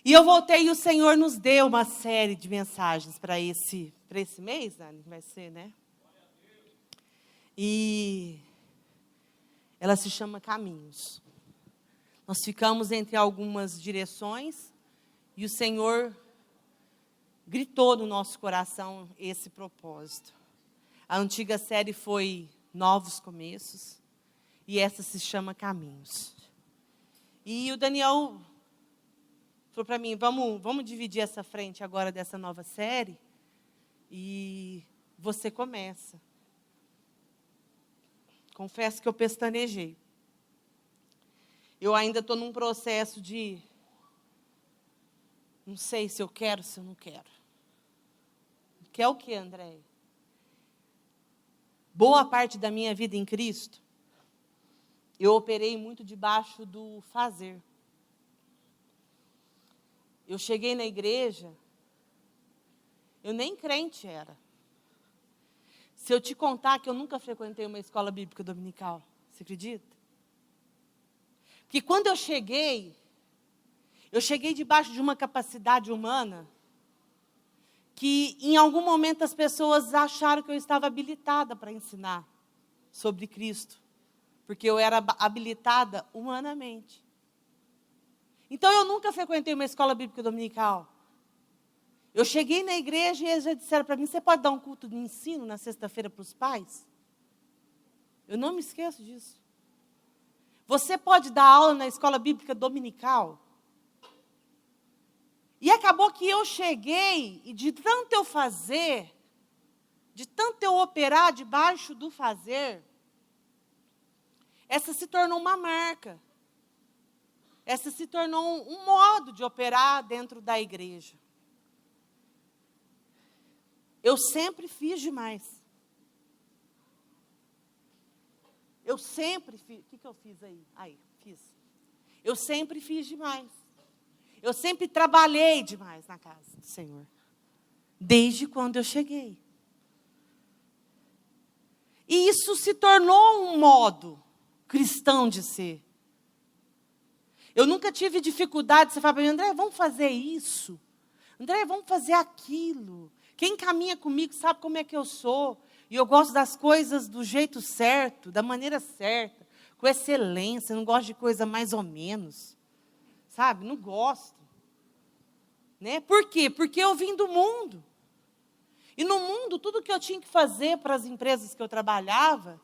E eu voltei e o Senhor nos deu uma série de mensagens para esse mês, Dani, vai ser, né? E ela se chama Caminhos. Nós ficamos entre algumas direções e o Senhor gritou no nosso coração esse propósito. A antiga série foi Novos Começos e essa se chama Caminhos. E o Daniel falou para mim, vamos dividir essa frente agora dessa nova série e você começa. Confesso que eu pestanejei. Eu ainda estou num processo de não sei se eu quero, se eu não quero. Quer o quê, André? Boa parte da minha vida em Cristo, eu operei muito debaixo do fazer. Eu cheguei na igreja, eu nem crente era. Se eu te contar que eu nunca frequentei uma escola bíblica dominical, você acredita? Porque quando eu cheguei debaixo de uma capacidade humana que em algum momento as pessoas acharam que eu estava habilitada para ensinar sobre Cristo, porque eu era habilitada humanamente. Então eu nunca frequentei uma escola bíblica dominical. Eu cheguei na igreja e eles já disseram para mim, você pode dar um culto de ensino na sexta-feira para os pais? Eu não me esqueço disso. Você pode dar aula na escola bíblica dominical? E acabou que eu cheguei, e de tanto eu fazer, de tanto eu operar debaixo do fazer, essa se tornou uma marca. Essa se tornou um modo de operar dentro da igreja. Eu sempre fiz demais. Eu sempre fiz. O que eu fiz aí? Fiz. Eu sempre fiz demais. Eu sempre trabalhei demais na casa do Senhor. Desde quando eu cheguei. E isso se tornou um modo cristão de ser. Eu nunca tive dificuldade. Você fala para mim, André, vamos fazer isso. André, vamos fazer aquilo. Quem caminha comigo sabe como é que eu sou. E eu gosto das coisas do jeito certo, da maneira certa, com excelência. Eu não gosto de coisa mais ou menos. Sabe? Não gosto. Né? Por quê? Porque eu vim do mundo. E no mundo, tudo que eu tinha que fazer para as empresas que eu trabalhava,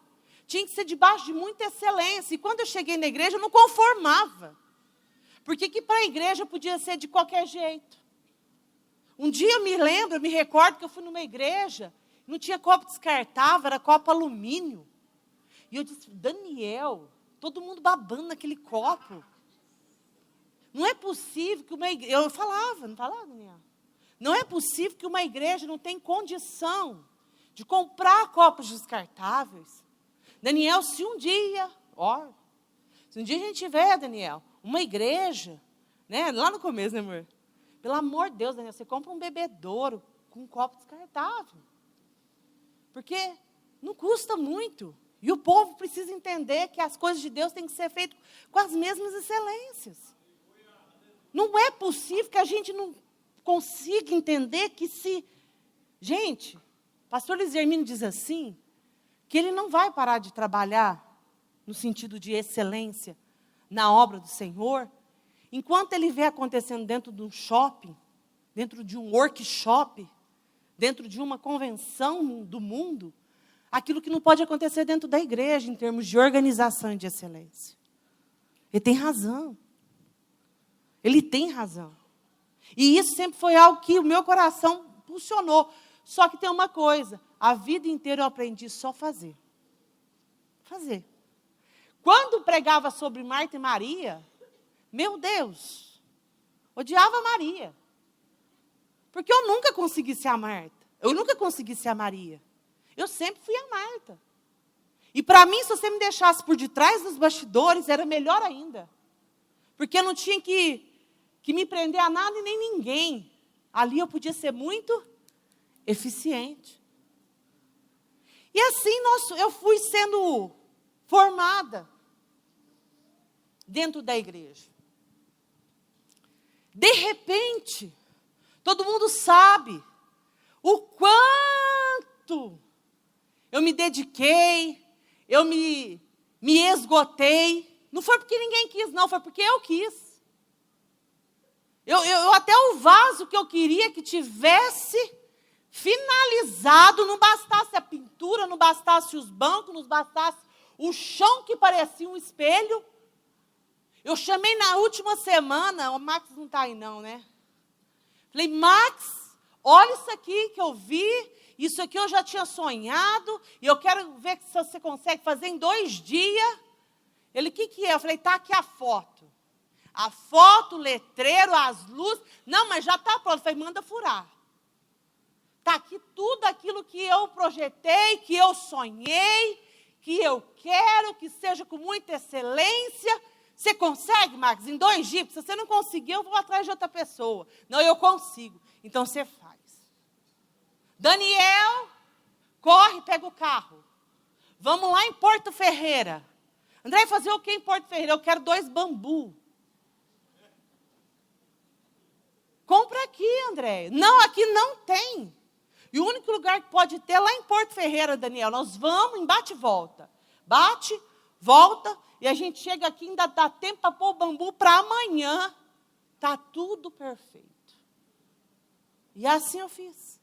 tinha que ser debaixo de muita excelência. E quando eu cheguei na igreja, eu não conformava. Porque que para a igreja podia ser de qualquer jeito. Um dia eu me recordo que eu fui numa igreja, não tinha copo descartável, era copo alumínio. E eu disse, Daniel, todo mundo babando naquele copo. Não é possível que uma igreja... Eu falava, não falava, Daniel? Não é possível que uma igreja não tenha condição de comprar copos descartáveis. Daniel, se um dia a gente tiver, Daniel, uma igreja, né, lá no começo, né, amor? Pelo amor de Deus, Daniel, você compra um bebedouro com um copo descartável. Porque não custa muito. E o povo precisa entender que as coisas de Deus têm que ser feitas com as mesmas excelências. Não é possível que a gente não consiga entender que se... Gente, o pastor Luiz Hermínio diz assim, que ele não vai parar de trabalhar no sentido de excelência na obra do Senhor, enquanto ele vê acontecendo dentro de um shopping, dentro de um workshop, dentro de uma convenção do mundo, aquilo que não pode acontecer dentro da igreja, em termos de organização e de excelência. Ele tem razão. Ele tem razão. E isso sempre foi algo que o meu coração impulsionou. Só que tem uma coisa, a vida inteira eu aprendi só fazer. Fazer. Quando pregava sobre Marta e Maria, meu Deus, odiava Maria. Porque eu nunca consegui ser a Marta. Eu nunca consegui ser a Maria. Eu sempre fui a Marta. E para mim, se você me deixasse por detrás dos bastidores, era melhor ainda. Porque eu não tinha que me prender a nada e nem ninguém. Ali eu podia ser muito eficiente. E assim eu fui sendo formada dentro da igreja. De repente, Gente, todo mundo sabe o quanto eu me dediquei, eu me esgotei. Não foi porque ninguém quis, não, foi porque eu quis. Eu até o vaso que eu queria que tivesse finalizado, não bastasse a pintura, não bastasse os bancos, não bastasse o chão que parecia um espelho. Eu chamei na última semana, o Max não está aí não, né? Falei, Max, olha isso aqui que eu vi, isso aqui eu já tinha sonhado, e eu quero ver se você consegue fazer em 2 dias. Ele, o que é? Eu falei, tá aqui a foto. A foto, o letreiro, as luzes. Não, mas já está pronto. Eu falei, manda furar. Está aqui tudo aquilo que eu projetei, que eu sonhei, que eu quero, que seja com muita excelência. Você consegue, Marcos, em 2 dias? Se você não conseguir, eu vou atrás de outra pessoa. Não, eu consigo. Então, você faz. Daniel, corre, pega o carro. Vamos lá em Porto Ferreira. André, fazer o que em Porto Ferreira? Eu quero 2 bambu. Compra aqui, André. Não, aqui não tem. E o único lugar que pode ter é lá em Porto Ferreira, Daniel. Nós vamos em bate e volta. Bate, volta, e a gente chega aqui, ainda dá tempo para pôr o bambu para amanhã. Está tudo perfeito. E assim eu fiz.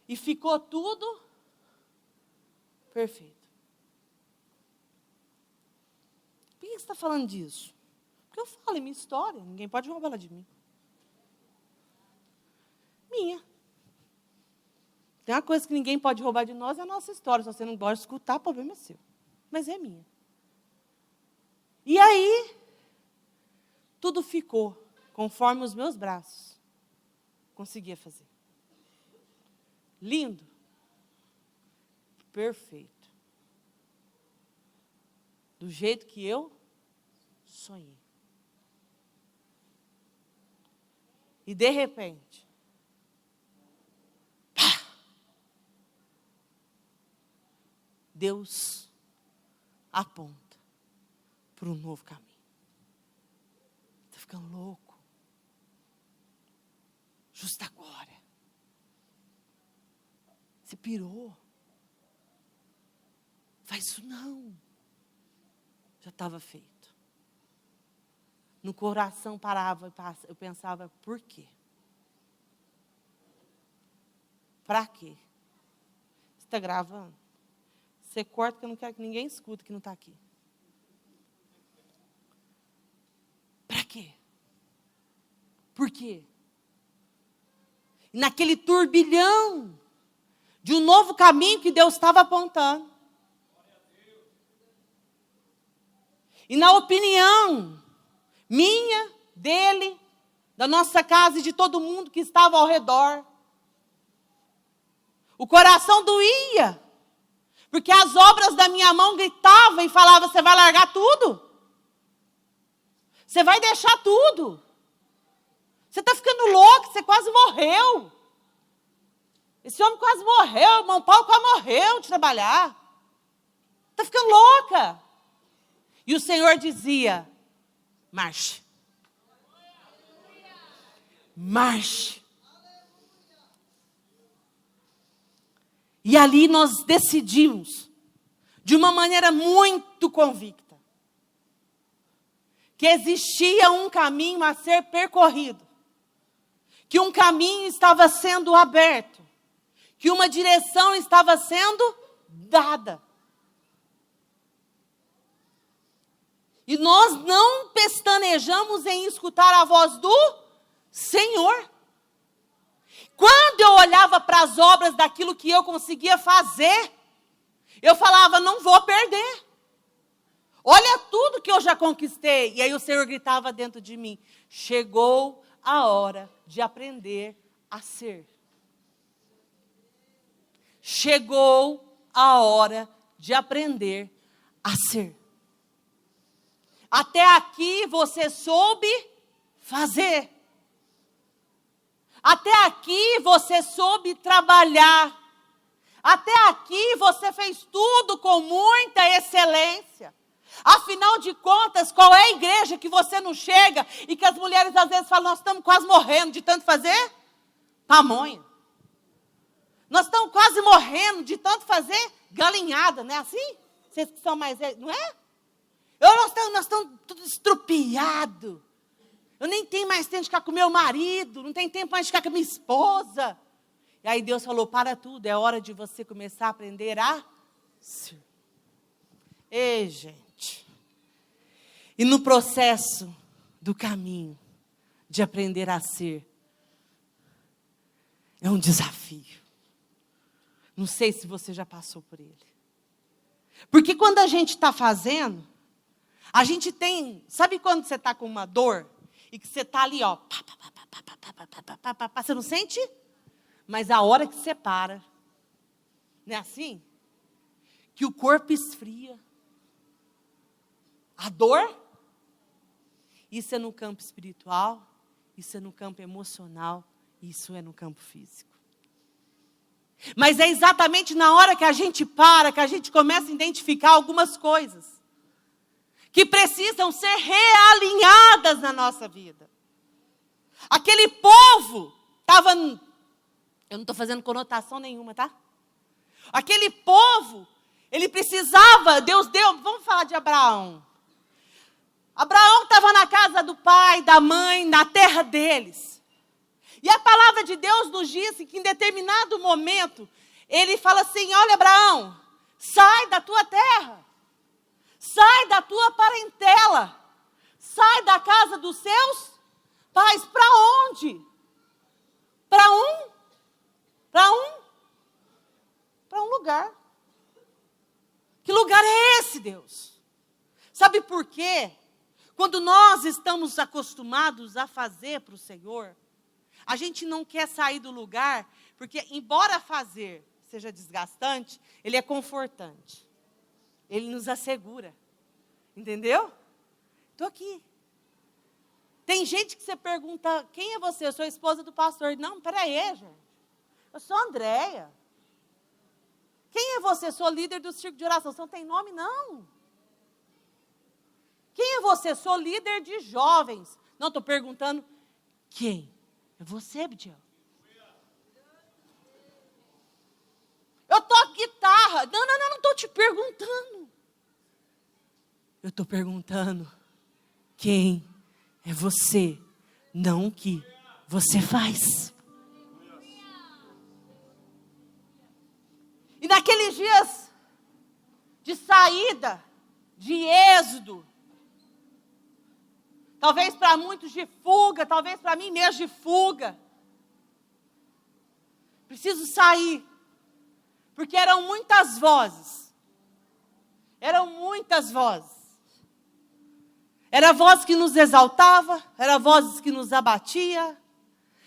E ficou tudo perfeito. Por que você está falando disso? Porque eu falo, é minha história, ninguém pode roubar ela de mim. Minha. Tem uma coisa que ninguém pode roubar de nós, é a nossa história. Se você não gosta de escutar, o problema é seu. Mas é minha. E aí, tudo ficou conforme os meus braços conseguia fazer. Lindo. Perfeito. Do jeito que eu sonhei. E de repente, pá, Deus aponta para um novo caminho. Está ficando louco. Justo agora. Você pirou. Faz isso não. Já estava feito. No coração parava, eu pensava, por quê? Para quê? Você está gravando? Você corta que eu não quero que ninguém escute que não está aqui. Para quê? Por quê? E naquele turbilhão de um novo caminho que Deus estava apontando. E na opinião minha, dele, da nossa casa e de todo mundo que estava ao redor, o coração doía, porque as obras da minha mão gritavam e falavam, você vai largar tudo? Você vai deixar tudo? Você está ficando louco, você quase morreu. Esse homem quase morreu, o irmão Paulo quase morreu de trabalhar. Está ficando louca. E o Senhor dizia, marche. Marche. E ali nós decidimos, de uma maneira muito convicta, que existia um caminho a ser percorrido, que um caminho estava sendo aberto, que uma direção estava sendo dada. E nós não pestanejamos em escutar a voz do Senhor. Quando eu olhava para as obras daquilo que eu conseguia fazer, eu falava, não vou perder. Olha tudo que eu já conquistei. E aí o Senhor gritava dentro de mim, chegou a hora de aprender a ser. Chegou a hora de aprender a ser. Até aqui você soube fazer. Até aqui você soube trabalhar. Até aqui você fez tudo com muita excelência. Afinal de contas, qual é a igreja que você não chega e que as mulheres às vezes falam, nós estamos quase morrendo de tanto fazer pamonha. Nós estamos quase morrendo de tanto fazer galinhada, não é assim? Vocês que são mais velhos, não é? Nós estamos tudo estrupiado. Eu nem tenho mais tempo de ficar com meu marido, não tenho tempo mais de ficar com a minha esposa. E aí Deus falou, para tudo, é hora de você começar a aprender a ser. Ei, gente. E no processo do caminho de aprender a ser, é um desafio. Não sei se você já passou por ele. Porque quando a gente está fazendo, a gente tem... Sabe quando você está com uma dor e que você está ali, ó... Você não sente? Mas a hora que você para, não é assim? Que o corpo esfria. A dor, isso é no campo espiritual, isso é no campo emocional, isso é no campo físico. Mas é exatamente na hora que a gente para, que a gente começa a identificar algumas coisas que precisam ser realinhadas na nossa vida. Aquele povo estava... Eu não estou fazendo conotação nenhuma, tá? Aquele povo, ele precisava, Deus deu... Vamos falar de Abraão. Abraão estava na casa do pai, da mãe, na terra deles. E a palavra de Deus nos disse que em determinado momento, ele fala assim, olha Abraão, sai da tua terra, sai da tua parentela, sai da casa dos seus pais, para onde? Para um lugar. Que lugar é esse, Deus? Sabe por quê? Quando nós estamos acostumados a fazer para o Senhor, a gente não quer sair do lugar, porque embora fazer seja desgastante, ele é confortante. Ele nos assegura. Entendeu? Estou aqui. Tem gente que você pergunta, quem é você? Eu sou a esposa do pastor. Não, peraí, gente. Eu sou a Andréia. Quem é você? Eu sou líder do Círculo de Oração. Você não tem nome, não. Quem é você? Eu sou líder de jovens. Não, estou perguntando, quem? É você, Bidiel? Eu toco guitarra. Não estou te perguntando. Eu estou perguntando, quem é você? Não o que você faz. E naqueles dias de saída, de êxodo, talvez para muitos de fuga, talvez para mim mesmo de fuga. Preciso sair. Porque eram muitas vozes. Eram muitas vozes. Era voz que nos exaltava, era vozes que nos abatia,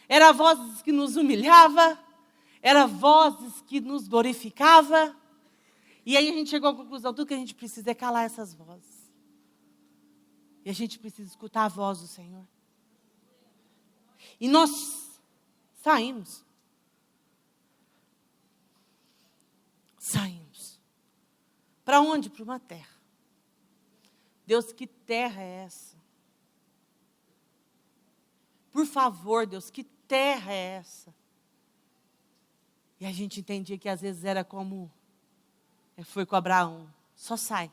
era vozes que nos humilhava, era vozes que nos glorificava. E aí a gente chegou à conclusão, tudo que a gente precisa é calar essas vozes. E a gente precisa escutar a voz do Senhor. E nós saímos. Saímos. Para onde? Para uma terra. Deus, que terra é essa? Por favor, Deus, que terra é essa? E a gente entendia que às vezes era como foi com Abraão. Só sai.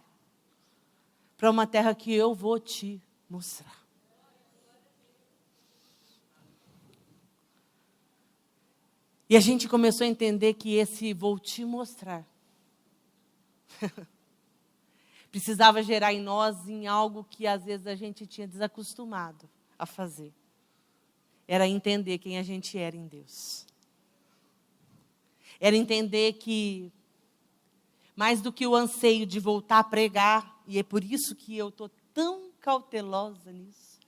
Para uma terra que eu vou te mostrar. E a gente começou a entender que esse vou te mostrar precisava gerar em nós em algo que às vezes a gente tinha desacostumado a fazer. Era entender quem a gente era em Deus. Era entender que, mais do que o anseio de voltar a pregar, e é por isso que eu estou tão cautelosa nisso,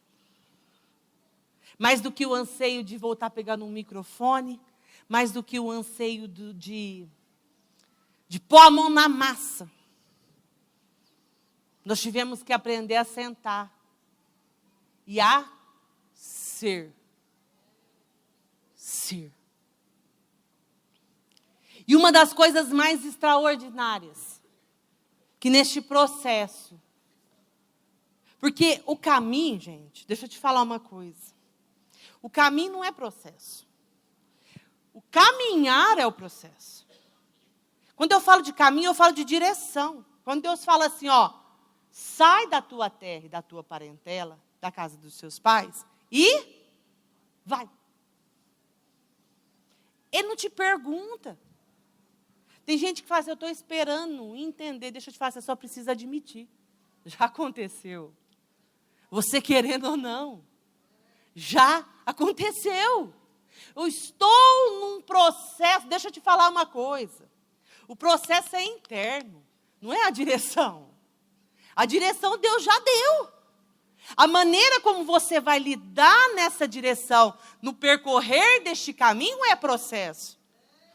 mais do que o anseio de voltar a pegar num microfone, mais do que o anseio de pôr a mão na massa, nós tivemos que aprender a sentar e a ser. Ser. E uma das coisas mais extraordinárias que neste processo Porque o caminho, gente, deixa eu te falar uma coisa. O caminho não é processo. O caminhar é o processo. Quando eu falo de caminho, eu falo de direção. Quando Deus fala assim, ó, sai da tua terra e da tua parentela, da casa dos seus pais, e vai. Ele não te pergunta. Tem gente que fala assim, eu estou esperando entender. Deixa eu te falar, você só precisa admitir. Já aconteceu. Você querendo ou não. Já aconteceu. Eu estou num processo, deixa eu te falar uma coisa. O processo é interno, não é a direção. A direção Deus já deu. A maneira como você vai lidar nessa direção, no percorrer deste caminho, é processo.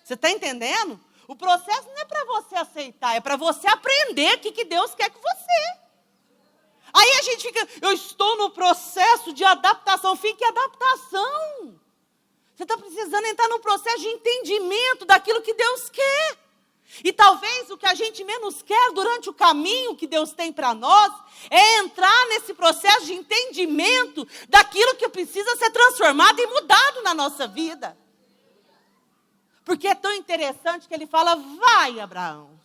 Você está entendendo? O processo não é para você aceitar, é para você aprender o que Deus quer com você. Aí a gente fica, eu estou no processo de adaptação. Fique em adaptação. Você está precisando entrar num processo de entendimento daquilo que Deus quer. E talvez o que a gente menos quer durante o caminho que Deus tem para nós é entrar nesse processo de entendimento daquilo que precisa ser transformado e mudado na nossa vida. Porque é tão interessante que ele fala, vai, Abraão.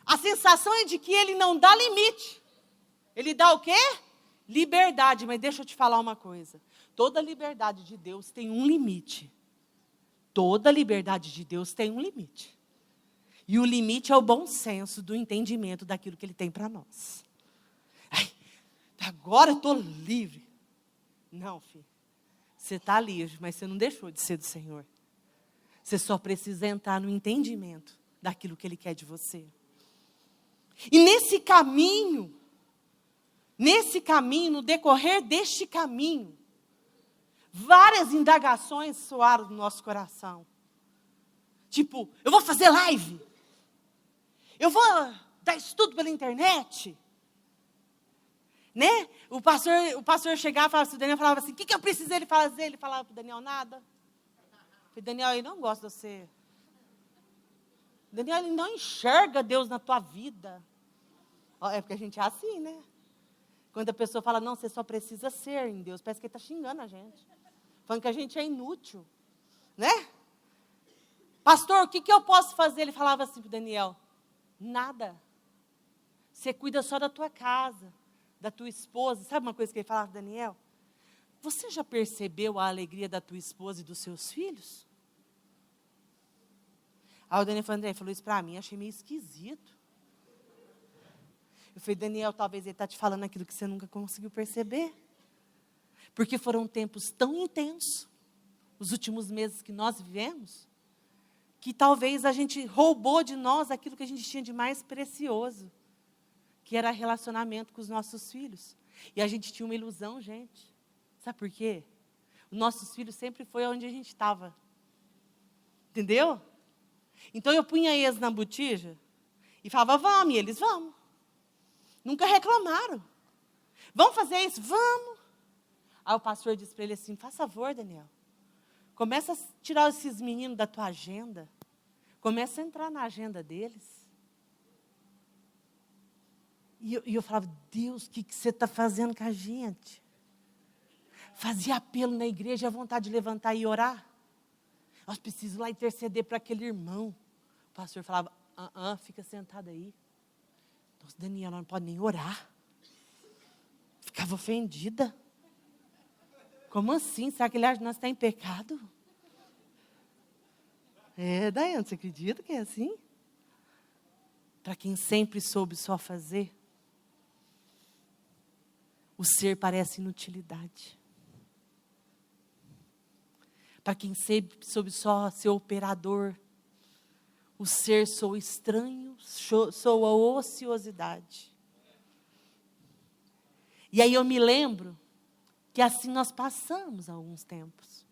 A sensação é de que ele não dá limite. Ele dá o quê? Liberdade. Mas deixa eu te falar uma coisa. Toda liberdade de Deus tem um limite. Toda liberdade de Deus tem um limite. E o limite é o bom senso do entendimento daquilo que Ele tem para nós. Ai, agora eu estou livre. Não, filho. Você está livre, mas você não deixou de ser do Senhor. Você só precisa entrar no entendimento daquilo que Ele quer de você. E nesse caminho, no decorrer deste caminho, várias indagações soaram no nosso coração. Tipo, eu vou fazer live. Eu vou dar estudo pela internet. Né? O pastor chegava e falava assim, o Daniel falava assim, o que eu precisei fazer? Ele falava para o Daniel, nada. Eu falei, Daniel, ele não gosta de você. Daniel, ele não enxerga Deus na tua vida. É porque a gente é assim, né? Quando a pessoa fala, não, você só precisa ser em Deus, parece que ele está xingando a gente. Falando que a gente é inútil. Né? Pastor, o que eu posso fazer? Ele falava assim para o Daniel, nada. Você cuida só da tua casa, da tua esposa. Sabe uma coisa que ele falava para Daniel? Você já percebeu a alegria da tua esposa e dos seus filhos? Aí o Daniel falou isso para mim, achei meio esquisito. Eu falei, Daniel, talvez ele está te falando aquilo que você nunca conseguiu perceber. Porque foram tempos tão intensos, os últimos meses que nós vivemos, que talvez a gente roubou de nós aquilo que a gente tinha de mais precioso, que era relacionamento com os nossos filhos. E a gente tinha uma ilusão, gente. Sabe por quê? Os nossos filhos sempre foi onde a gente estava. Entendeu? Então eu punha eles na botija e falava, vamos, e eles, vamos. Nunca reclamaram. Vamos fazer isso? Vamos. Aí o pastor disse para ele assim, faz favor, Daniel. Começa a tirar esses meninos da tua agenda. Começa a entrar na agenda deles. E eu falava, Deus, o que você está fazendo com a gente? Fazia apelo na igreja, a vontade de levantar e orar. Nós precisamos lá interceder para aquele irmão. O pastor falava, fica sentado aí. Nossa, Daniela não pode nem orar. Ficava ofendida. Como assim? Será que ele acha que nós estamos em pecado? Daiane, você acredita que é assim? Para quem sempre soube só fazer, o ser parece inutilidade. Para quem sempre soube só ser operador, o ser soa estranho, soa ociosidade. E aí eu me lembro que assim nós passamos alguns tempos.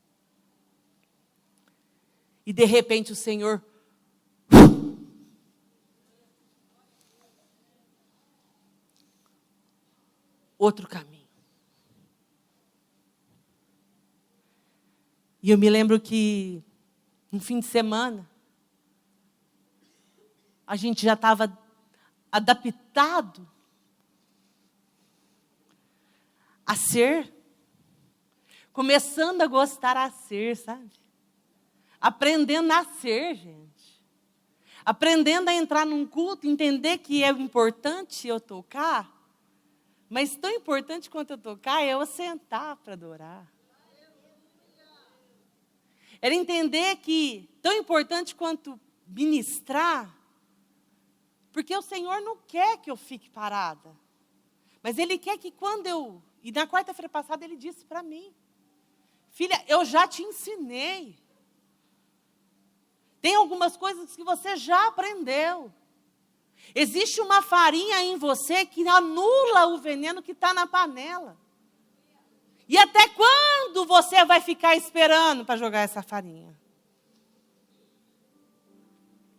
E de repente o Senhor outro caminho. E eu me lembro que no fim de semana a gente já estava adaptado a ser. Começando a gostar a ser, sabe? Aprendendo a ser, gente. Aprendendo a entrar num culto, entender que é importante eu tocar. Mas tão importante quanto eu tocar é eu sentar para adorar. Era entender que tão importante quanto ministrar, porque o Senhor não quer que eu fique parada. Mas Ele quer que quando eu... E na quarta-feira passada Ele disse para mim: filha, eu já te ensinei. Tem algumas coisas que você já aprendeu. Existe uma farinha em você que anula o veneno que está na panela. E até quando você vai ficar esperando para jogar essa farinha?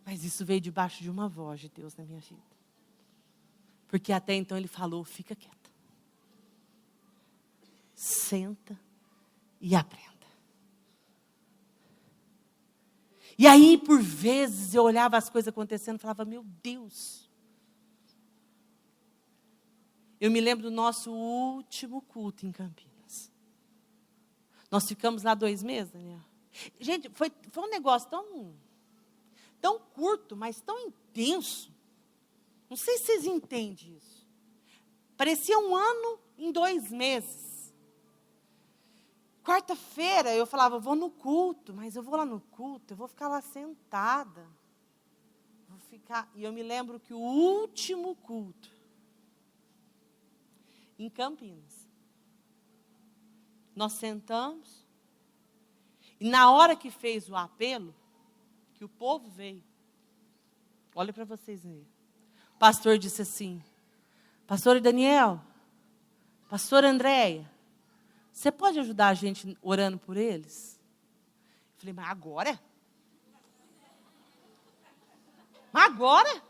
Mas isso veio debaixo de uma voz de Deus na minha vida. Porque até então Ele falou: fica quieta. Senta e aprenda. E aí, por vezes, eu olhava as coisas acontecendo e falava: meu Deus. Eu me lembro do nosso último culto em Campinas. Nós ficamos lá 2 meses, Daniel. Gente, foi um negócio tão curto, mas tão intenso. Não sei se vocês entendem isso. Parecia 1 ano em 2 meses. Quarta-feira eu falava: vou no culto, mas eu vou lá no culto, eu vou ficar lá sentada. E eu me lembro que o último culto, em Campinas, nós sentamos, e na hora que fez o apelo, que o povo veio, olha para vocês verem, o pastor disse assim: pastor Daniel, pastor Andréia, você pode ajudar a gente orando por eles? Eu falei: mas agora? Mas agora?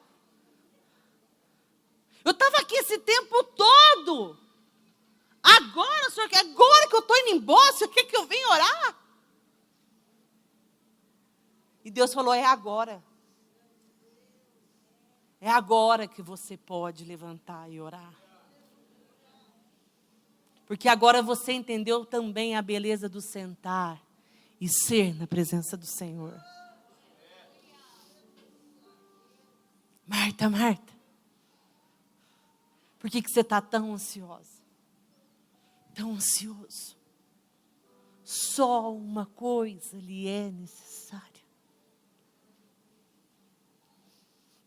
Eu estava aqui esse tempo todo. Agora, senhor, agora que eu estou indo embora, o senhor quer que eu venha orar? E Deus falou: é agora. É agora que você pode levantar e orar. Porque agora você entendeu também a beleza do sentar e ser na presença do Senhor. Marta, Marta, por que você está tão ansiosa? Tão ansioso? Só uma coisa lhe é necessária.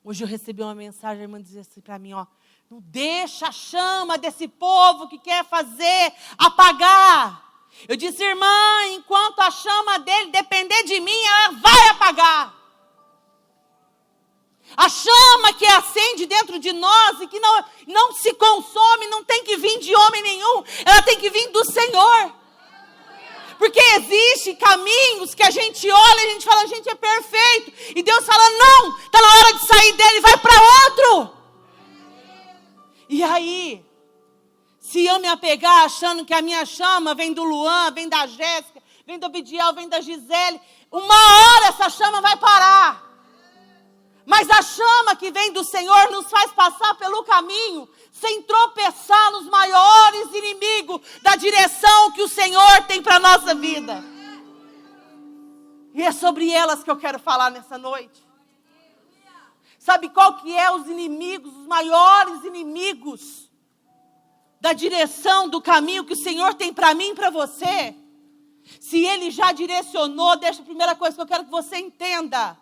Hoje eu recebi uma mensagem, a irmã dizia assim para mim: ó, não deixa a chama desse povo que quer fazer apagar. Eu disse: irmã, enquanto a chama dele depender de mim, ela vai apagar. A chama que acende dentro de nós e que não se consome, não tem que vir de homem nenhum, ela tem que vir do Senhor. Porque existem caminhos que a gente olha e a gente fala: a gente é perfeito. E Deus fala: não, está na hora de sair dele, vai para outro. E aí, se eu me apegar achando que a minha chama vem do Luan, vem da Jéssica, vem do Abidiel, vem da Gisele, uma hora essa chama vai parar. Mas a chama que vem do Senhor nos faz passar pelo caminho sem tropeçar nos maiores inimigos da direção que o Senhor tem para a nossa vida. E é sobre elas que eu quero falar nessa noite. Sabe qual que é os inimigos, os maiores inimigos da direção, do caminho que o Senhor tem para mim e para você? Se Ele já direcionou, deixa a primeira coisa que eu quero que você entenda.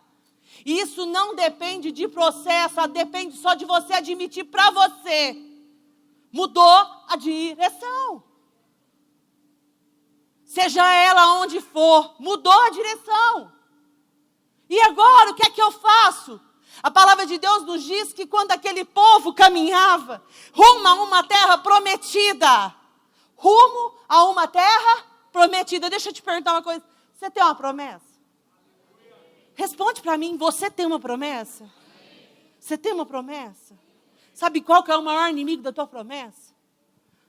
E isso não depende de processo, depende só de você admitir para você. Mudou a direção. Seja ela onde for, mudou a direção. E agora, o que é que eu faço? A palavra de Deus nos diz que quando aquele povo caminhava rumo a uma terra prometida, deixa eu te perguntar uma coisa, você tem uma promessa? Responde para mim, você tem uma promessa? Você tem uma promessa? Sabe qual que é o maior inimigo da tua promessa?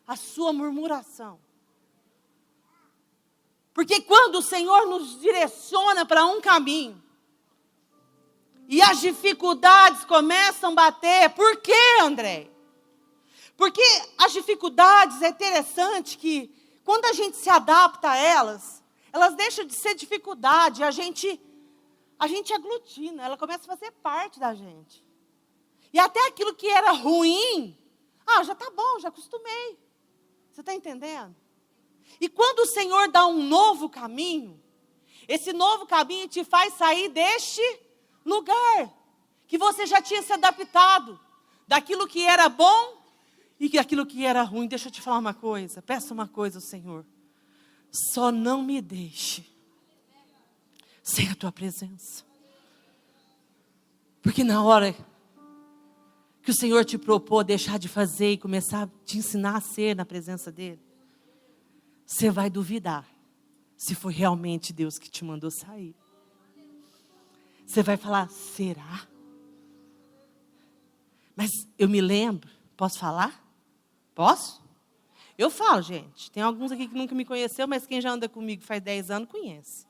A sua murmuração. Porque quando o Senhor nos direciona para um caminho, e as dificuldades começam a bater, por quê, André? Porque as dificuldades, é interessante que quando a gente se adapta a elas, elas deixam de ser dificuldade, a gente aglutina, ela começa a fazer parte da gente. E até aquilo que era ruim, já está bom, já acostumei. Você está entendendo? E quando o Senhor dá um novo caminho, esse novo caminho te faz sair deste lugar, que você já tinha se adaptado, daquilo que era bom e daquilo que era ruim. Deixa eu te falar uma coisa, peça uma coisa ao Senhor. Só não me deixe sem a tua presença. Porque na hora que o Senhor te propôs deixar de fazer e começar a te ensinar a ser na presença dEle, você vai duvidar se foi realmente Deus que te mandou sair. Você vai falar, será? Mas eu me lembro, posso falar? Posso? Eu falo, gente. Tem alguns aqui que nunca me conheceu, mas quem já anda comigo faz 10 anos, conhece.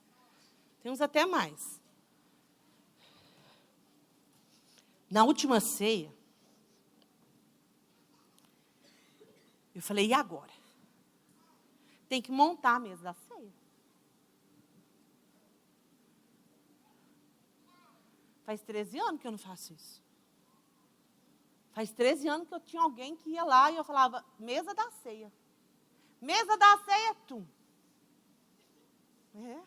Tem uns até mais. Na última ceia, eu falei, e agora? Tem que montar a mesa da ceia. Faz 13 anos que eu não faço isso. Faz 13 anos que eu tinha alguém que ia lá e eu falava, mesa da ceia. Mesa da ceia, tu. É.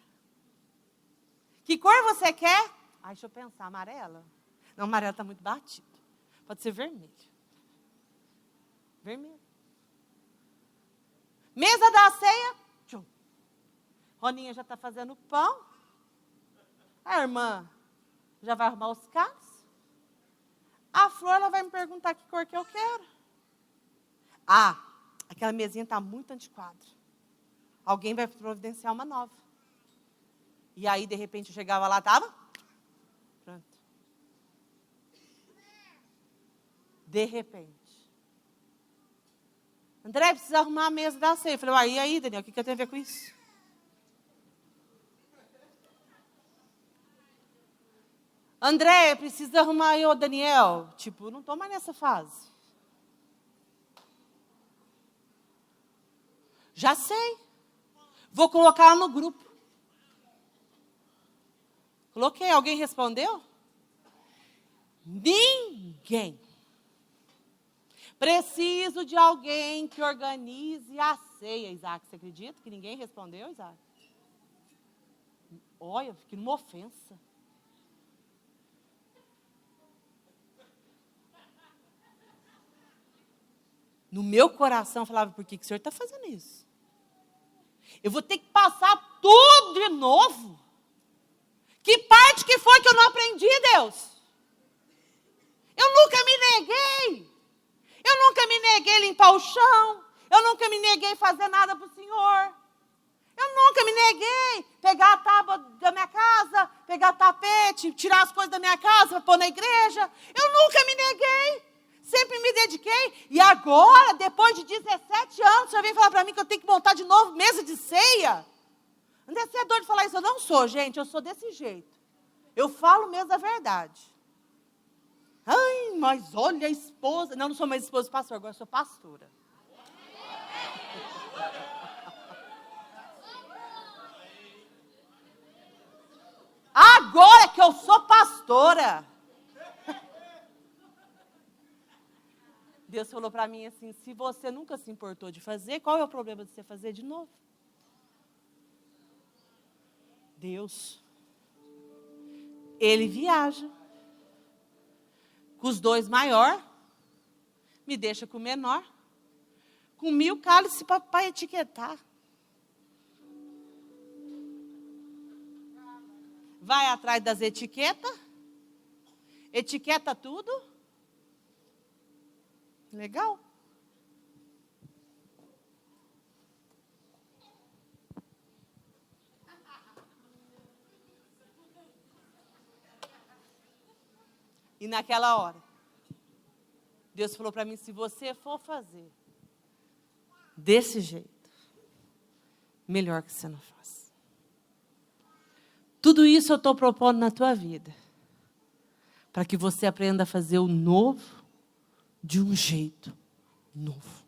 Que cor você quer? Deixa eu pensar, amarela? Não, amarela está muito batido. Pode ser vermelho. Vermelho. Mesa da ceia. Tchum. Roninha já está fazendo pão. A irmã já vai arrumar os carros. A Flor, ela vai me perguntar que cor que eu quero. Aquela mesinha está muito antiquada. Alguém vai providenciar uma nova. E aí, de repente, eu chegava lá, estava? Pronto. De repente. André, precisa arrumar a mesa da ceia. Eu falei, e aí, Daniel, o que eu tenho a ver com isso? André, precisa arrumar eu, Daniel. Não estou mais nessa fase. Já sei. Vou colocar no grupo. Coloquei. Alguém respondeu? Ninguém. Preciso de alguém que organize a ceia, Isaac. Você acredita que ninguém respondeu, Isaac? Olha, eu fiquei numa ofensa. No meu coração, eu falava, por que o senhor está fazendo isso? Eu vou ter que passar tudo de novo? Que parte que foi que eu não aprendi, Deus? Eu nunca me neguei. Eu nunca me neguei a limpar o chão. Eu nunca me neguei a fazer nada para o Senhor. Eu nunca me neguei pegar a tábua da minha casa, pegar tapete, tirar as coisas da minha casa para pôr na igreja. Eu nunca me neguei. Sempre me dediquei. E agora, depois de 17 anos, você vem falar para mim que eu tenho que montar de novo mesa de ceia? André, você é doido de falar isso? Eu não sou, gente. Eu sou desse jeito. Eu falo mesmo a verdade. Mas olha a esposa. Não sou mais esposa do pastor, agora sou pastora. Agora que eu sou pastora. Deus falou para mim assim, se você nunca se importou de fazer, qual é o problema de você fazer de novo? Deus, Ele viaja com os 2 maior, me deixa com o menor, com 1000 cálices para etiquetar. Vai atrás das etiquetas, etiqueta tudo. Legal. E naquela hora, Deus falou para mim, se você for fazer desse jeito, melhor que você não faça. Tudo isso eu estou propondo na tua vida, para que você aprenda a fazer o novo de um jeito novo.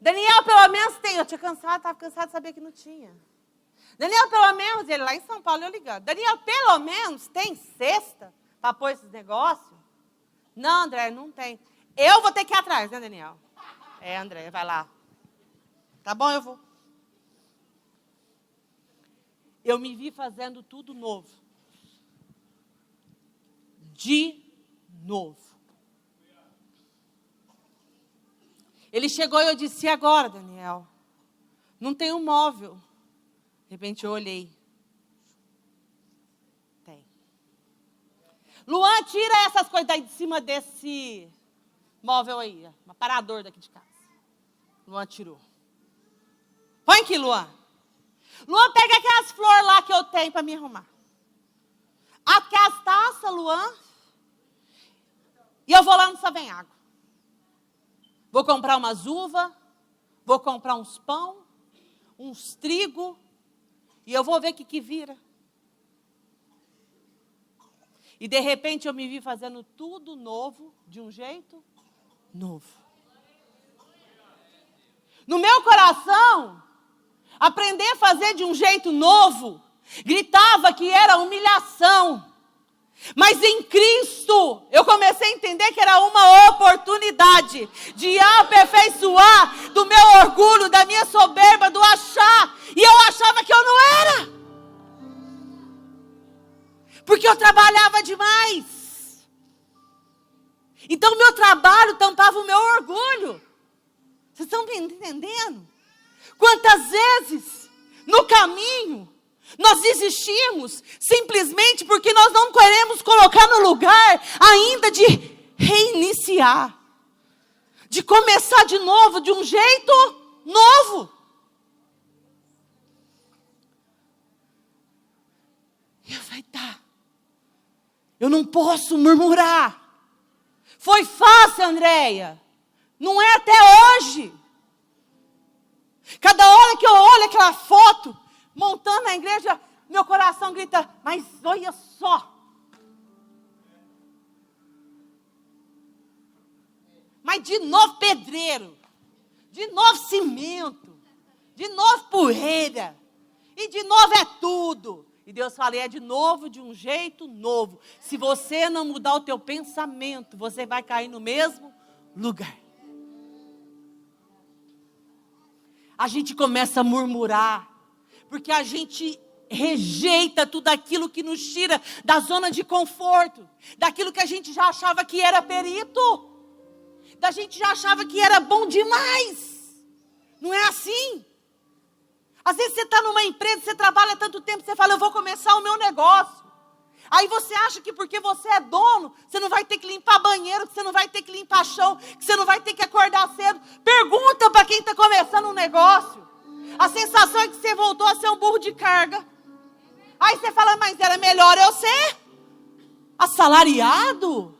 Daniel, pelo menos tem. Eu tinha cansado, estava cansado de saber que não tinha. Daniel, pelo menos, ele lá em São Paulo, eu ligando. Daniel, pelo menos tem cesta para pôr esses negócios? Não, André, não tem. Eu vou ter que ir atrás, né, Daniel? É, André, vai lá. Tá bom, eu vou. Eu me vi fazendo tudo novo. De novo. Ele chegou e eu disse, e agora, Daniel? Não tem um móvel. De repente eu olhei. Tem. Luan, tira essas coisas daí de cima desse móvel aí. Um aparador daqui de casa. Luan tirou. Põe aqui, Luan. Luan, pega aquelas flores lá que eu tenho para me arrumar. Aquelas taças, Luan. E eu vou lá no Só Vem Água. Vou comprar umas uvas, vou comprar uns pão, uns trigo, e eu vou ver o que vira. E de repente eu me vi fazendo tudo novo, de um jeito novo. No meu coração, aprender a fazer de um jeito novo, gritava que era humilhação. Mas em Cristo, eu comecei a entender que era uma oportunidade de aperfeiçoar do meu orgulho, da minha soberba, do achar. E eu achava que eu não era. Porque eu trabalhava demais. Então o meu trabalho tampava o meu orgulho. Vocês estão me entendendo? Quantas vezes, no caminho, nós desistimos simplesmente porque nós não queremos colocar no lugar ainda de reiniciar, de começar de novo, de um jeito novo. E eu falei, tá, eu não posso murmurar. Foi fácil, Andréia, não é até hoje. Cada hora que eu olho aquela foto, montando na igreja, meu coração grita, mas olha só. Mas de novo pedreiro, de novo cimento, de novo poeira, e de novo é tudo. E Deus fala, é de novo, de um jeito novo. Se você não mudar o teu pensamento, você vai cair no mesmo lugar. A gente começa a murmurar, porque a gente rejeita tudo aquilo que nos tira da zona de conforto, daquilo que a gente já achava que era perito, da gente já achava que era bom demais. Não é assim? Às vezes você está numa empresa, você trabalha tanto tempo, você fala, eu vou começar o meu negócio. Aí você acha que porque você é dono, você não vai ter que limpar banheiro, que você não vai ter que limpar chão, que você não vai ter que acordar cedo. Pergunta para quem está começando um negócio. A sensação é que você voltou a ser um burro de carga. Aí você fala, mas era melhor eu ser assalariado?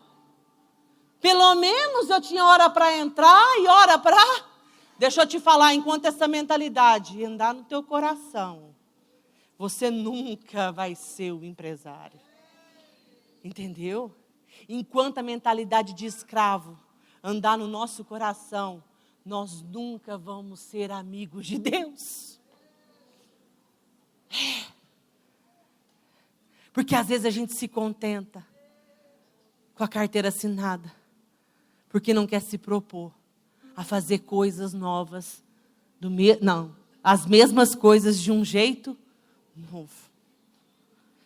Pelo menos eu tinha hora para entrar e hora para... Deixa eu te falar, enquanto essa mentalidade andar no teu coração, você nunca vai ser o empresário. Entendeu? Enquanto a mentalidade de escravo andar no nosso coração, nós nunca vamos ser amigos de Deus. Porque às vezes a gente se contenta com a carteira assinada, porque não quer se propor a fazer coisas novas, as mesmas coisas de um jeito novo.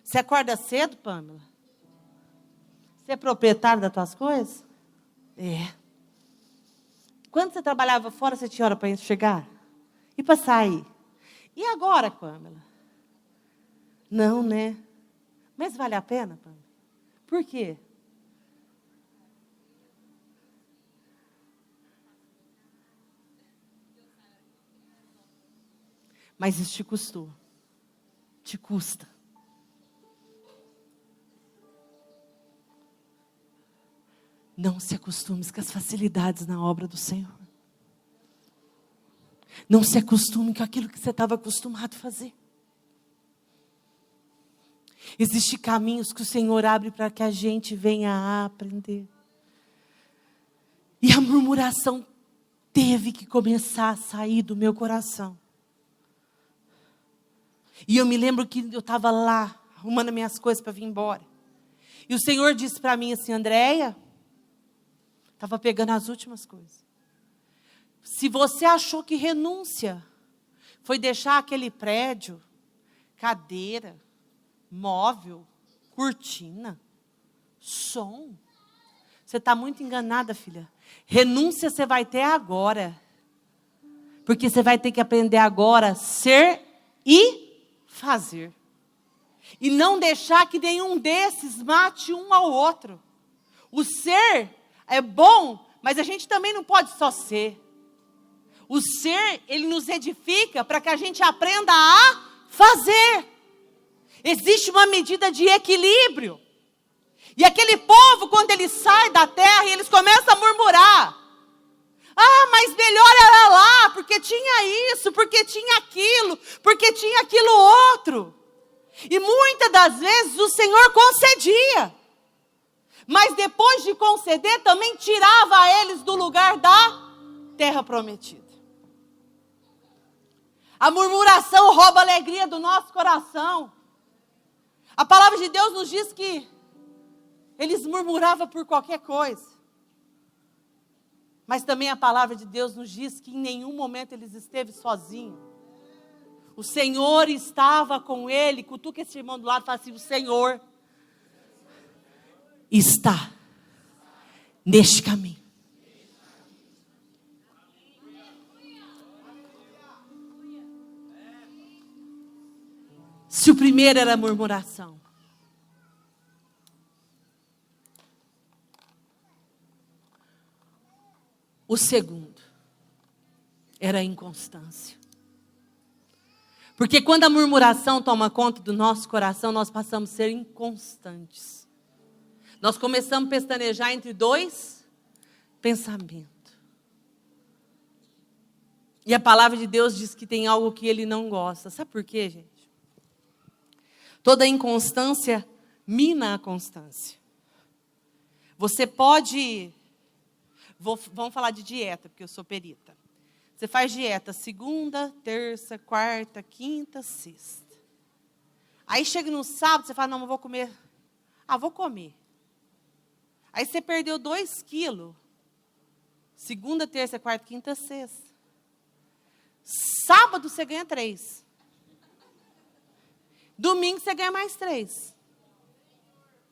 Você acorda cedo, Pamela? Você é proprietário das tuas coisas? É. Quando você trabalhava fora, você tinha hora para chegar? E para sair? E agora, Pamela? Não, né? Mas vale a pena, Pamela? Por quê? Mas isso te custou. Te custa. Não se acostume com as facilidades na obra do Senhor. Não se acostume com aquilo que você estava acostumado a fazer. Existem caminhos que o Senhor abre para que a gente venha a aprender. E a murmuração teve que começar a sair do meu coração. E eu me lembro que eu estava lá, arrumando minhas coisas para vir embora. E o Senhor disse para mim assim: Andréia, estava pegando as últimas coisas. Se você achou que renúncia foi deixar aquele prédio, cadeira, móvel, cortina, som, você está muito enganada, filha. Renúncia você vai ter agora. Porque você vai ter que aprender agora a ser e fazer. E não deixar que nenhum desses mate um ao outro. O ser é bom, mas a gente também não pode só ser. O ser, ele nos edifica para que a gente aprenda a fazer. Existe uma medida de equilíbrio. E aquele povo, quando ele sai da terra, eles começam a murmurar. Ah, mas melhor era lá, porque tinha isso, porque tinha aquilo outro. E muitas das vezes o Senhor concedia. Mas depois de conceder, também tirava eles do lugar da terra prometida. A murmuração rouba a alegria do nosso coração. A palavra de Deus nos diz que eles murmuravam por qualquer coisa. Mas também a palavra de Deus nos diz que em nenhum momento eles esteve sozinhos. O Senhor estava com ele. Cutuca esse irmão do lado e fala assim: o Senhor está neste caminho. Se o primeiro era murmuração, o segundo era a inconstância. Porque quando a murmuração toma conta do nosso coração, nós passamos a ser inconstantes. Nós começamos a pestanejar entre dois pensamentos. E a palavra de Deus diz que tem algo que ele não gosta. Sabe por quê, gente? Toda inconstância mina a constância. Você pode... Vamos falar de dieta, porque eu sou perita. Você faz dieta segunda, terça, quarta, quinta, sexta. Aí chega no sábado, você fala: não, eu vou comer. Ah, vou comer. Aí você perdeu 2 quilos. Segunda, terça, quarta, quinta, sexta. Sábado você ganha 3. Domingo você ganha mais 3.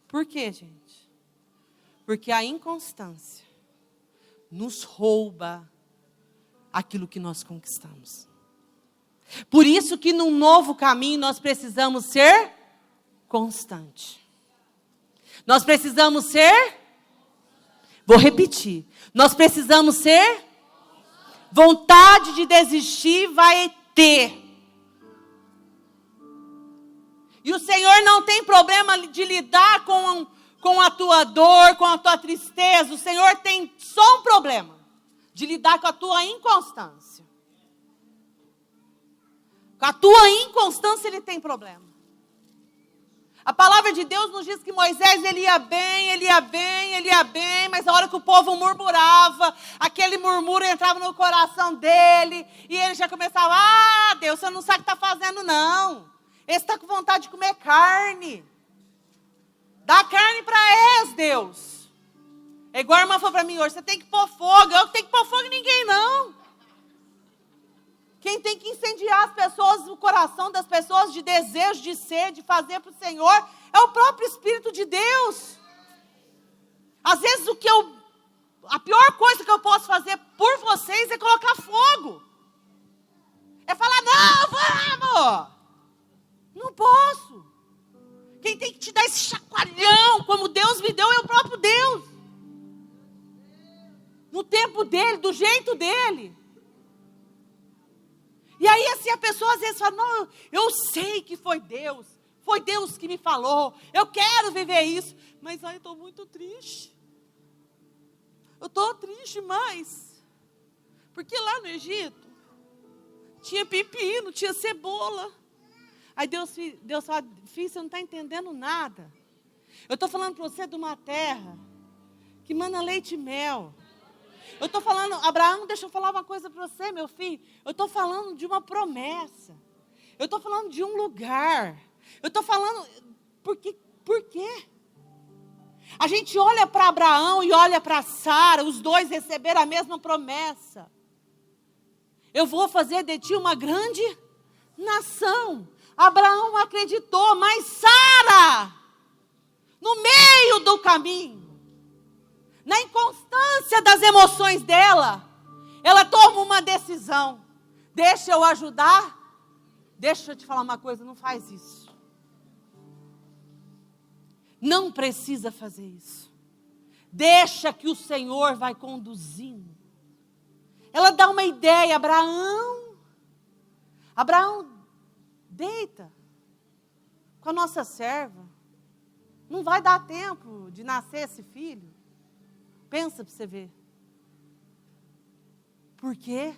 Por quê, gente? Porque a inconstância nos rouba aquilo que nós conquistamos. Por isso que num novo caminho nós precisamos ser constante. Nós precisamos ser, vou repetir, nós precisamos ser, vontade de desistir vai ter. E o Senhor não tem problema de lidar com a tua dor, com a tua tristeza. O Senhor tem só um problema: de lidar com a tua inconstância. Com a tua inconstância Ele tem problema. A palavra de Deus nos diz que Moisés, ele ia bem, mas a hora que o povo murmurava, aquele murmúrio entrava no coração dele, e ele já começava: ah, Deus, você não sabe o que está fazendo, não. Esse está com vontade de comer carne. Dá carne para eles, Deus. É igual a irmã falou para mim hoje: você tem que pôr fogo. Eu não tenho que pôr fogo em ninguém, não. Quem tem que incendiar as pessoas, o coração das pessoas de desejo, de ser, de fazer para o Senhor, é o próprio Espírito de Deus. Às vezes a pior coisa que eu posso fazer por vocês é colocar fogo. É falar: não, vamos. Não posso. Quem tem que te dar esse chacoalhão, como Deus me deu, é o próprio Deus. No tempo dele, do jeito dele. E aí assim a pessoa às vezes fala: não, eu sei que foi Deus que me falou, eu quero viver isso, mas aí eu estou muito triste. eu estou triste demais. Porque lá no Egito, tinha pepino, tinha cebola. Aí Deus fala, filho, você não está entendendo nada. Eu estou falando para você de uma terra que mana leite e mel. Eu estou falando, Abraão, deixa eu falar uma coisa para você, meu filho. Eu estou falando de uma promessa. Eu estou falando de um lugar. Eu estou falando, por quê? A gente olha para Abraão e olha para Sara, os dois receberam a mesma promessa. Eu vou fazer de ti uma grande nação. Abraão acreditou, mas Sara, no meio do caminho, na inconstância das emoções dela, ela toma uma decisão. Deixa eu ajudar? Deixa eu te falar uma coisa, não faz isso. Não precisa fazer isso. Deixa que o Senhor vai conduzindo. Ela dá uma ideia, Abraão, deita com a nossa serva. Não vai dar tempo de nascer esse filho. Pensa para você ver. Por quê?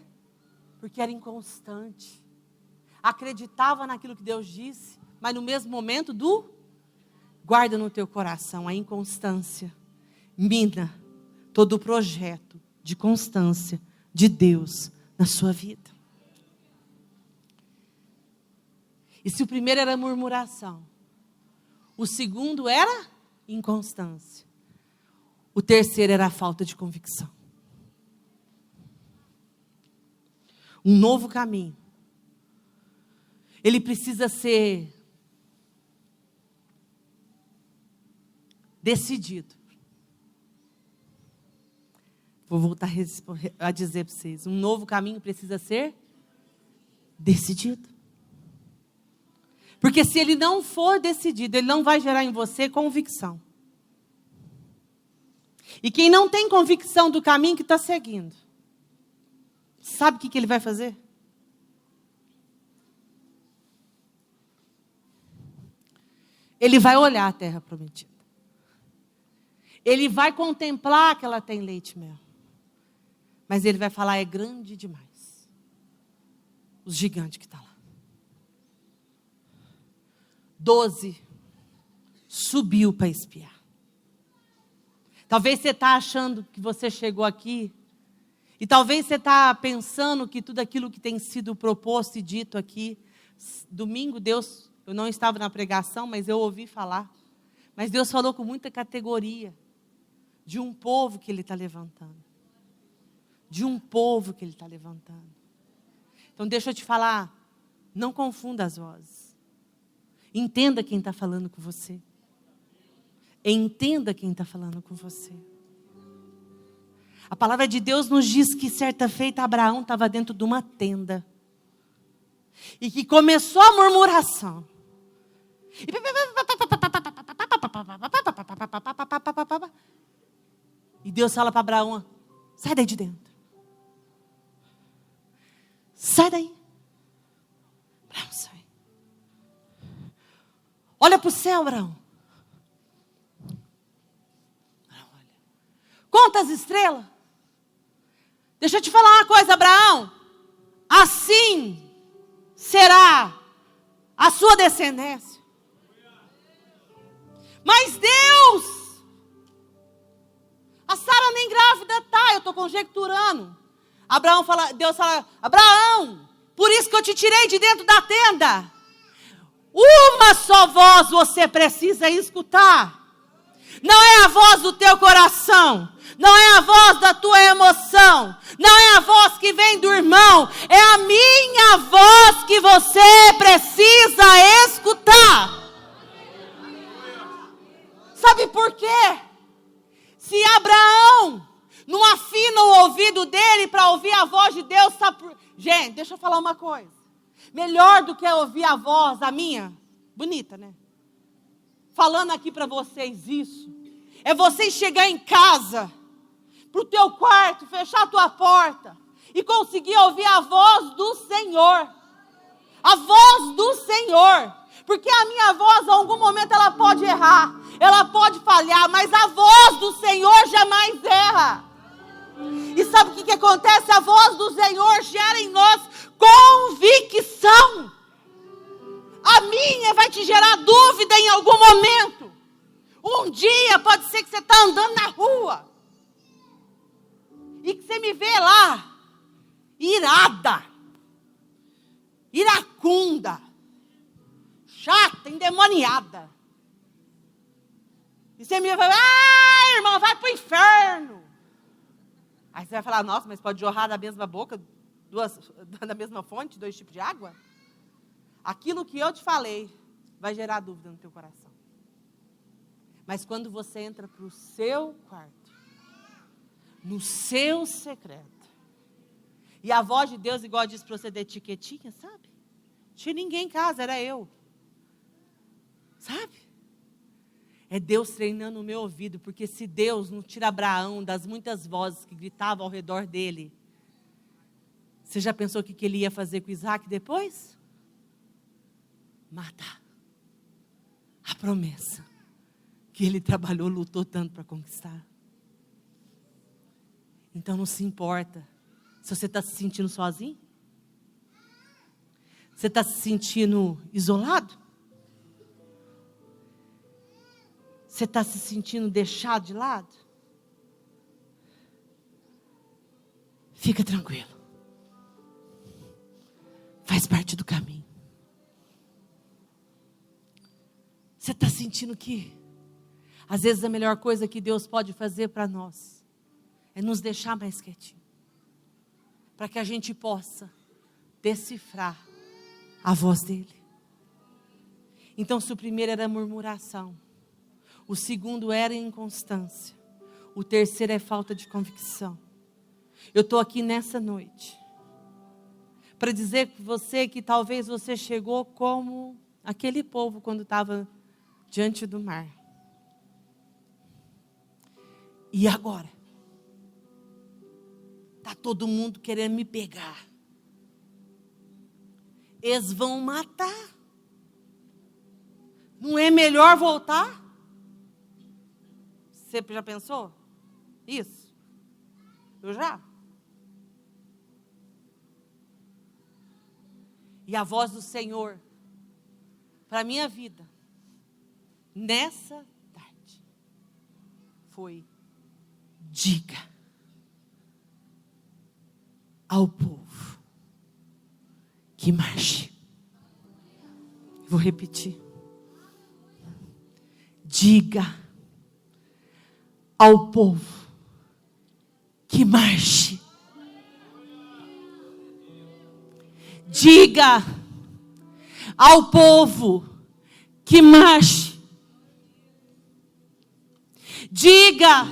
Porque era inconstante. Acreditava naquilo que Deus disse, mas no mesmo momento guarda no teu coração a inconstância. Mina todo o projeto de constância de Deus na sua vida. E se o primeiro era murmuração, o segundo era inconstância, o terceiro era a falta de convicção. Um novo caminho. Ele precisa ser decidido. Vou voltar a dizer para vocês. Um novo caminho precisa ser decidido. Porque se ele não for decidido, ele não vai gerar em você convicção. E quem não tem convicção do caminho que está seguindo, sabe o que ele vai fazer? Ele vai olhar a terra prometida. Ele vai contemplar que ela tem leite e mel. Mas ele vai falar, é grande demais. Os gigantes que estão lá. 12 subiu para espiar. Talvez você está achando que você chegou aqui. E talvez você está pensando que tudo aquilo que tem sido proposto e dito aqui. Domingo, Deus, eu não estava na pregação, mas eu ouvi falar. Mas Deus falou com muita categoria. De um povo que Ele está levantando. De um povo que Ele está levantando. Então deixa eu te falar. Não confunda as vozes. Entenda quem está falando com você. Entenda quem está falando com você. A palavra de Deus nos diz que certa feita Abraão estava dentro de uma tenda. E que começou a murmuração. E Deus fala para Abraão, sai daí de dentro. Sai daí. Abraão, sai. Olha para o céu, Abraão. Olha. Conta as estrelas. Deixa eu te falar uma coisa, Abraão. Assim será a sua descendência. Mas Deus, a Sara nem grávida está, eu estou conjecturando. Deus fala, Abraão, por isso que eu te tirei de dentro da tenda. Uma só voz você precisa escutar. Não é a voz do teu coração. Não é a voz da tua emoção. Não é a voz que vem do irmão. É a minha voz que você precisa escutar. Sabe por quê? Se Abraão não afina o ouvido dele para ouvir a voz de Deus, sabe por... Gente, deixa eu falar uma coisa. Melhor do que ouvir a voz, a minha, bonita, né? Falando aqui para vocês isso, é vocês chegar em casa, pro teu quarto, fechar a tua porta e conseguir ouvir a voz do Senhor. A voz do Senhor. Porque a minha voz, em algum momento, ela pode errar, ela pode falhar, mas a voz do Senhor jamais erra. E sabe o que acontece? A voz do Senhor gera em nós convicção. A minha vai te gerar dúvida em algum momento. Um dia pode ser que você está andando na rua e que você me vê lá, irada, iracunda, chata, endemoniada. E você me vai falar, irmão, vai para o inferno. Aí você vai falar, nossa, mas pode jorrar da mesma boca, da mesma fonte, 2 tipos de água? Aquilo que eu te falei vai gerar dúvida no teu coração. Mas quando você entra para o seu quarto, no seu secreto, e a voz de Deus, igual diz para você da etiquetinha, sabe? Não tinha ninguém em casa, era eu. Sabe? É Deus treinando o meu ouvido, porque se Deus não tira Abraão das muitas vozes que gritavam ao redor dele, você já pensou o que ele ia fazer com Isaac depois? Matar a promessa que ele trabalhou, lutou tanto para conquistar. Então não se importa se você está se sentindo sozinho, você está se sentindo isolado, você está se sentindo deixado de lado. Fica tranquilo, faz parte do caminho. Você está sentindo que às vezes a melhor coisa que Deus pode fazer para nós é nos deixar mais quietinho, para que a gente possa decifrar a voz dele. Então, se o primeiro era murmuração, o segundo era inconstância, o terceiro é falta de convicção. Eu estou aqui nessa noite para dizer para você que talvez você chegou como aquele povo quando estava diante do mar. E agora? Está todo mundo querendo me pegar. Eles vão matar. Não é melhor voltar? Você já pensou? Isso? Eu já. E a voz do Senhor para a minha vida, nessa tarde, foi: diga ao povo que marche. Vou repetir. Diga ao povo que marche. Diga ao povo que marche. Diga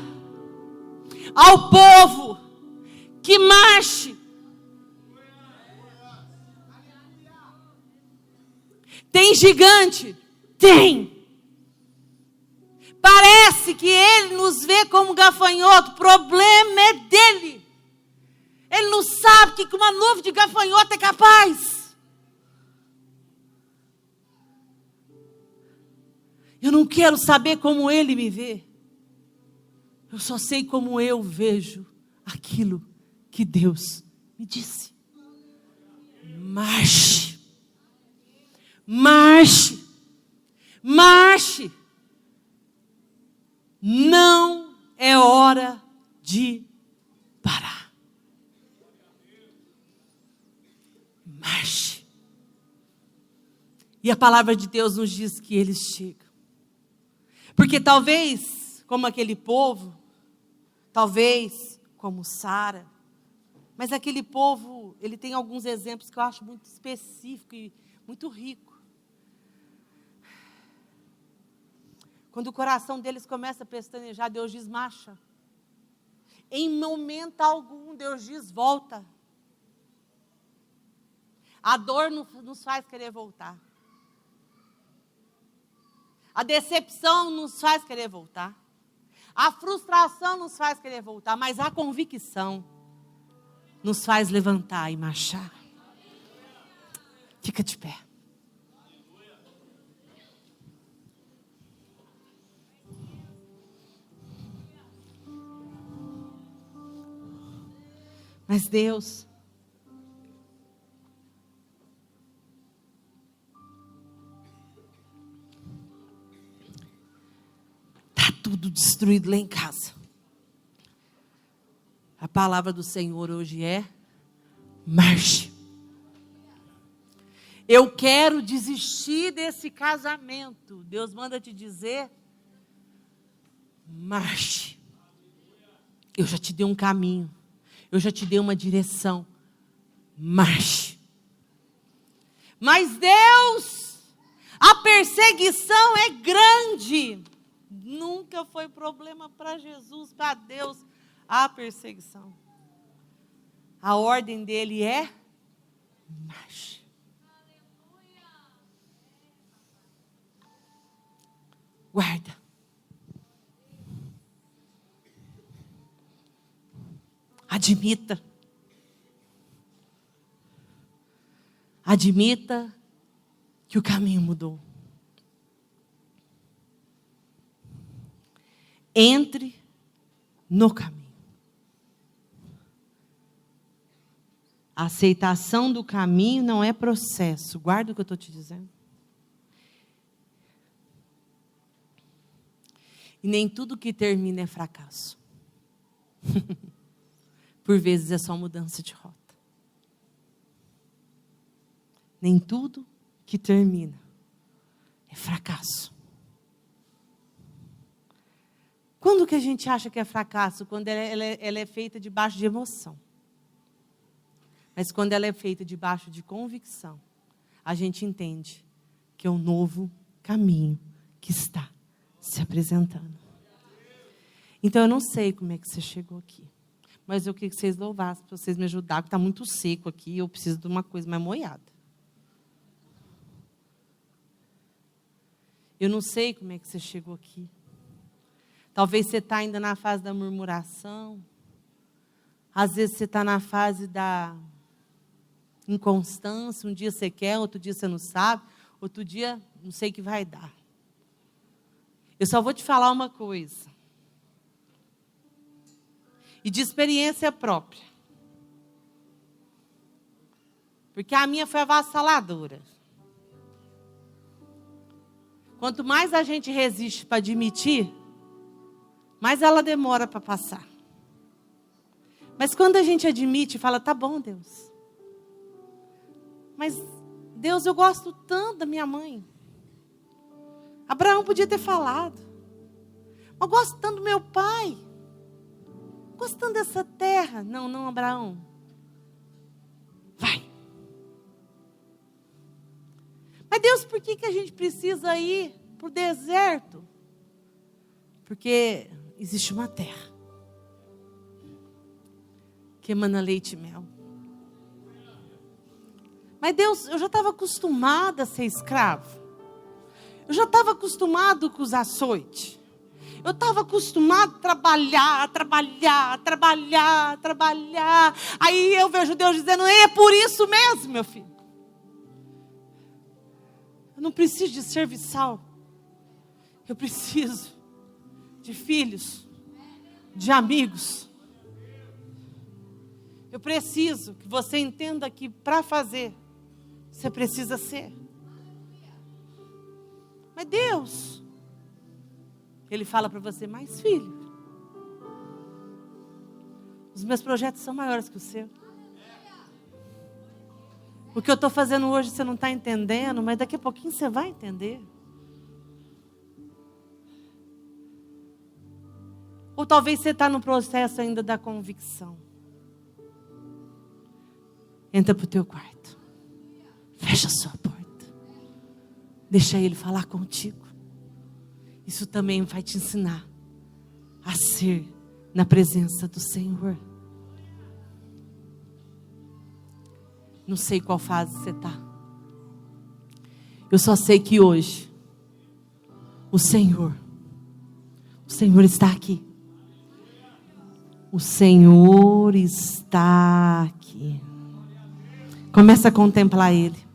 ao povo que marche. Tem gigante? Tem. Parece que ele nos vê como gafanhoto. O problema é dele. Ele não sabe que uma nuvem de gafanhoto é capaz. Eu não quero saber como ele me vê. Eu só sei como eu vejo aquilo que Deus me disse. Marche. Marche. Marche. Não é hora de parar. Marche. E a palavra de Deus nos diz que eles chegam. Porque talvez, como aquele povo, talvez como Sara, mas aquele povo, ele tem alguns exemplos que eu acho muito específico e muito rico. Quando o coração deles começa a pestanejar, Deus diz: marcha. Em momento algum, Deus diz: volta. A dor nos faz querer voltar. A decepção nos faz querer voltar. A frustração nos faz querer voltar. Mas a convicção nos faz levantar e marchar. Fica de pé. Mas Deus, está tudo destruído lá em casa. A palavra do Senhor hoje é: marche. Eu quero desistir desse casamento. Deus manda te dizer: marche. Eu já te dei um caminho. Eu já te dei uma direção. Marche. Mas Deus, a perseguição é grande. Nunca foi problema para Jesus, para Deus, a perseguição. A ordem dele é: marche. Guarda. Admita. Admita que o caminho mudou. Entre no caminho. A aceitação do caminho não é processo. Guarda o que eu estou te dizendo. E nem tudo que termina é fracasso. Por vezes é só mudança de rota. Nem tudo que termina é fracasso. Quando que a gente acha que é fracasso? Quando ela é feita debaixo de emoção. Mas quando ela é feita debaixo de convicção, a gente entende que é um novo caminho que está se apresentando. Então eu não sei como é que você chegou aqui. Mas eu queria que vocês louvassem, para vocês me ajudarem, porque está muito seco aqui e eu preciso de uma coisa mais molhada. Eu não sei como é que você chegou aqui. Talvez você está ainda na fase da murmuração. Às vezes você está na fase da inconstância. Um dia você quer, outro dia você não sabe. Outro dia não sei o que vai dar. Eu só vou te falar uma coisa. E de experiência própria. Porque a minha foi avassaladora. Quanto mais a gente resiste para admitir, mais ela demora para passar. Mas quando a gente admite e fala: tá bom, Deus. Mas, Deus, eu gosto tanto da minha mãe. Abraão podia ter falado. Eu gosto tanto do meu pai. Gostando dessa terra. Não, Abraão. Vai. Mas Deus, por que a gente precisa ir para o deserto? Porque existe uma terra que emana leite e mel. Mas Deus, eu já estava acostumada a ser escravo. Eu já estava acostumado com os açoites. Eu estava acostumado a trabalhar. Aí eu vejo Deus dizendo: é por isso mesmo, meu filho. Eu não preciso de serviçal. Eu preciso de filhos, de amigos. Eu preciso que você entenda que para fazer, você precisa ser. Mas Deus, Ele fala para você: mas filho, os meus projetos são maiores que o seu. O que eu estou fazendo hoje você não está entendendo, mas daqui a pouquinho você vai entender. Ou talvez você está no processo ainda da convicção. Entra para o teu quarto. Fecha a sua porta. Deixa Ele falar contigo. Isso também vai te ensinar a ser na presença do Senhor. Não sei qual fase você está. Eu só sei que hoje o Senhor está aqui. O Senhor está aqui. Começa a contemplar Ele.